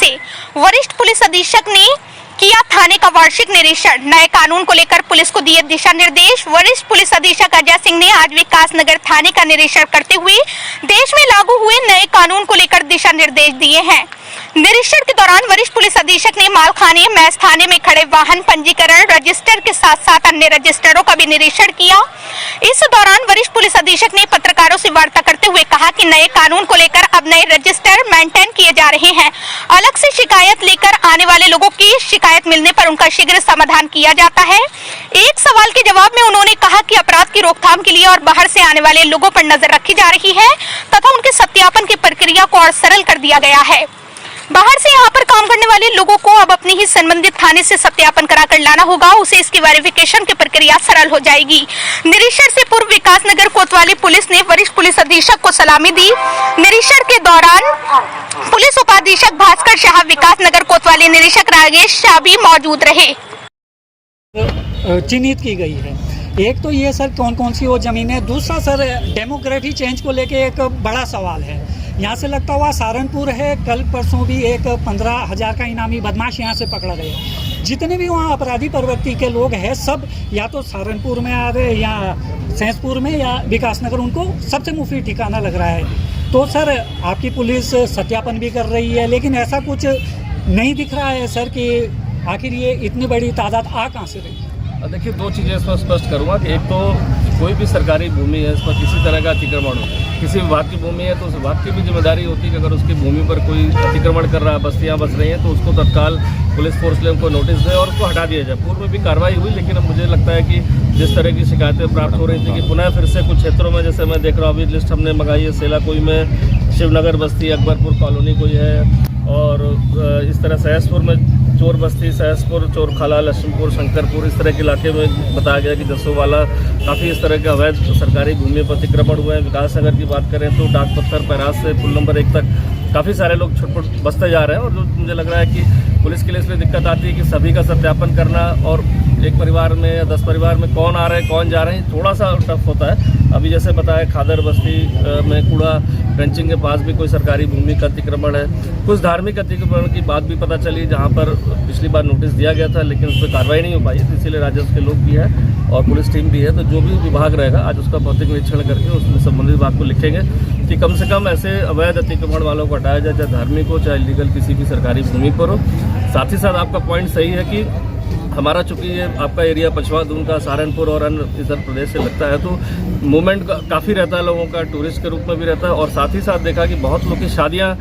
से वरिष्ठ पुलिस अधीक्षक ने किया थाने का वार्षिक निरीक्षण। नए कानून को लेकर पुलिस को दिए दिशा निर्देश। वरिष्ठ पुलिस अधीक्षक अजय सिंह ने आज विकासनगर थाने का निरीक्षण करते हुए देश में लागू हुए नए कानून को लेकर दिशा निर्देश दिए हैं। निरीक्षण के दौरान वरिष्ठ पुलिस अधीक्षक ने मालखाने, मैस थाने में खड़े वाहन पंजीकरण रजिस्टर के साथ साथ अन्य रजिस्टरों का भी निरीक्षण किया। इस दौरान वरिष्ठ पुलिस अधीक्षक ने पत्रकारों से वार्ता करते हुए कहा कि नए कानून को लेकर अब नए रजिस्टर मेंटेन किए जा रहे हैं। अलग से शिकायत लेकर आने वाले लोगों की शिकायत मिलने पर उनका शीघ्र समाधान किया जाता है। एक सवाल के जवाब में उन्होंने कहा कि अपराध की रोकथाम के लिए और बाहर से आने वाले लोगों पर नजर रखी जा रही है तथा उनके सत्यापन की प्रक्रिया को और सरल कर दिया गया है। बाहर से यहाँ पर काम करने वाले लोगों को अब अपनी ही संबंधित थाने से सत्यापन कराकर लाना होगा, उसे इसकी वेरिफिकेशन की प्रक्रिया सरल हो जाएगी। निरीक्षण से पूर्व विकासनगर कोतवाली पुलिस ने वरिष्ठ पुलिस अधीक्षक को सलामी दी। निरीक्षण के दौरान पुलिस उपाधीक्षक भास्कर शाह, विकासनगर कोतवाली निरीक्षक राजेश शाह भी मौजूद रहे। चिन्हित की गई है। एक तो ये सर कौन कौन सी वो ज़मीन है, दूसरा सर डेमोग्राफी चेंज को लेके एक बड़ा सवाल है। यहाँ से लगता हुआ सहारनपुर है, कल परसों भी एक 15,000 का इनामी बदमाश यहाँ से पकड़ा गया। जितने भी वहाँ अपराधी प्रवृत्ति के लोग हैं सब या तो सहारनपुर में आ रहे या सैंसपुर में या विकासनगर, उनको सबसे मुफीद ठिकाना लग रहा है। तो सर आपकी पुलिस सत्यापन भी कर रही है, लेकिन ऐसा कुछ नहीं दिख रहा है सर कि आखिर ये इतनी बड़ी तादाद आ कहाँ से रही है। देखिए, दो चीज़ें इसमें स्पष्ट करूँगा कि एक तो कोई भी सरकारी भूमि है, इस पर किसी तरह का अतिक्रमण हो, किसी विभाग की भूमि है तो उस विभाग की भी जिम्मेदारी होती है कि अगर उसकी भूमि पर कोई अतिक्रमण कर रहा है, बस्तियाँ बस रही हैं, तो उसको तत्काल पुलिस फोर्स ले उनको नोटिस दे और उसको हटा दिया जाए। पूर्व में भी कार्रवाई हुई, लेकिन अब मुझे लगता है कि जिस तरह की शिकायतें प्राप्त हो रही थी कि पुनः फिर से कुछ क्षेत्रों में, जैसे मैं देख रहा हूँ अभी लिस्ट हमने मंगाई है, सेला कोई में शिवनगर बस्ती, अकबरपुर कॉलोनी कोई है, और इस तरह सहसपुर में चोर बस्ती, सहसपुर, चोरखाला, लक्ष्मीपुर, शंकरपुर, इस तरह के इलाके में बताया गया कि जसोवाला काफ़ी इस तरह के अवैध सरकारी भूमि पर अतिक्रमण हुए हैं। विकासनगर की बात करें तो डाक पत्थर, पैराज से पुल नंबर 1 तक काफ़ी सारे लोग छुटपुट बसते जा रहे हैं। और जो मुझे लग रहा है कि पुलिस के लिए इसमें दिक्कत आती है कि सभी का सत्यापन करना और एक परिवार में या 10 परिवार में कौन आ रहे हैं कौन जा रहे हैं, थोड़ा सा टफ होता है। अभी जैसे बताया खादर बस्ती में कूड़ा बेंचिंग के पास भी कोई सरकारी भूमि का अतिक्रमण है। कुछ धार्मिक अतिक्रमण की बात भी पता चली जहां पर पिछली बार नोटिस दिया गया था, लेकिन उस पर कार्रवाई नहीं हो पाई, इसीलिए राजस्व के लोग भी है और पुलिस टीम भी है। तो जो भी विभाग रहेगा आज उसका भौतिक निरीक्षण करके उसमें संबंधित विभाग को लिखेंगे कि कम से कम ऐसे अवैध अतिक्रमण वालों को हटाया जाए, चाहे धार्मिक हो चाहे इलीगल किसी भी सरकारी भूमि पर हो। साथ ही साथ आपका पॉइंट सही है कि हमारा चूँकि ये आपका एरिया पछवा दून का सहारनपुर और अन्य इधर प्रदेश से लगता है, तो मूवमेंट काफ़ी रहता है लोगों का, टूरिस्ट के रूप में भी रहता है। और साथ ही साथ देखा कि बहुत लोग की शादियाँ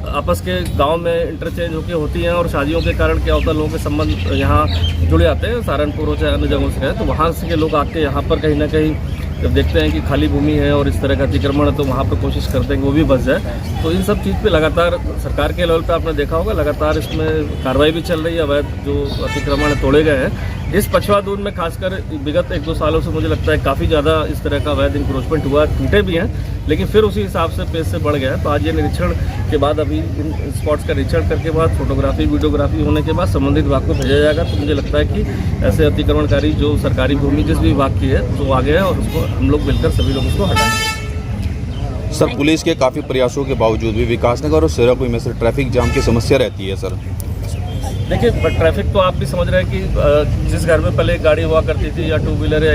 आपस के गांव में इंटरचेंज होकर होती हैं और शादियों के कारण क्या होता है, लोगों के संबंध यहाँ जुड़े आते हैं, सहारनपुर हो चाहे अन्य जगहों से है, तो वहाँ से के लोग आके यहाँ पर कहीं ना कहीं जब देखते हैं कि खाली भूमि है और इस तरह का अतिक्रमण है तो वहाँ पर कोशिश करते हैं कि वो भी बच जाए। तो इन सब चीज़ पे लगातार सरकार के लेवल पे आपने देखा होगा लगातार इसमें कार्रवाई भी चल रही है। अवैध जो अतिक्रमण तोड़े गए हैं इस पछवा दून में खासकर विगत 1-2 सालों से मुझे लगता है काफ़ी ज़्यादा इस तरह का अवैध इंक्रोचमेंट हुआ, टूटे भी हैं, लेकिन फिर उसी हिसाब से पेज से बढ़ गया है। तो आज ये निरीक्षण के बाद अभी इन स्पॉट्स का निरीक्षण करके बाद फोटोग्राफी वीडियोग्राफी होने के बाद संबंधित विभाग को भेजा जाएगा। तो मुझे लगता है कि ऐसे अतिक्रमणकारी जो सरकारी भूमि जिस भी विभाग की है तो आगे है और उसको हम लोग मिलकर सभी लोग उसको हटाएंगे। सर, पुलिस के काफ़ी प्रयासों के बावजूद भी विकासनगर और सेरापुर में सर ट्रैफिक जाम की समस्या रहती है सर। देखिए, ट्रैफिक तो आप भी समझ रहे हैं कि जिस घर में पहले एक गाड़ी हुआ करती थी या 2 व्हीलर या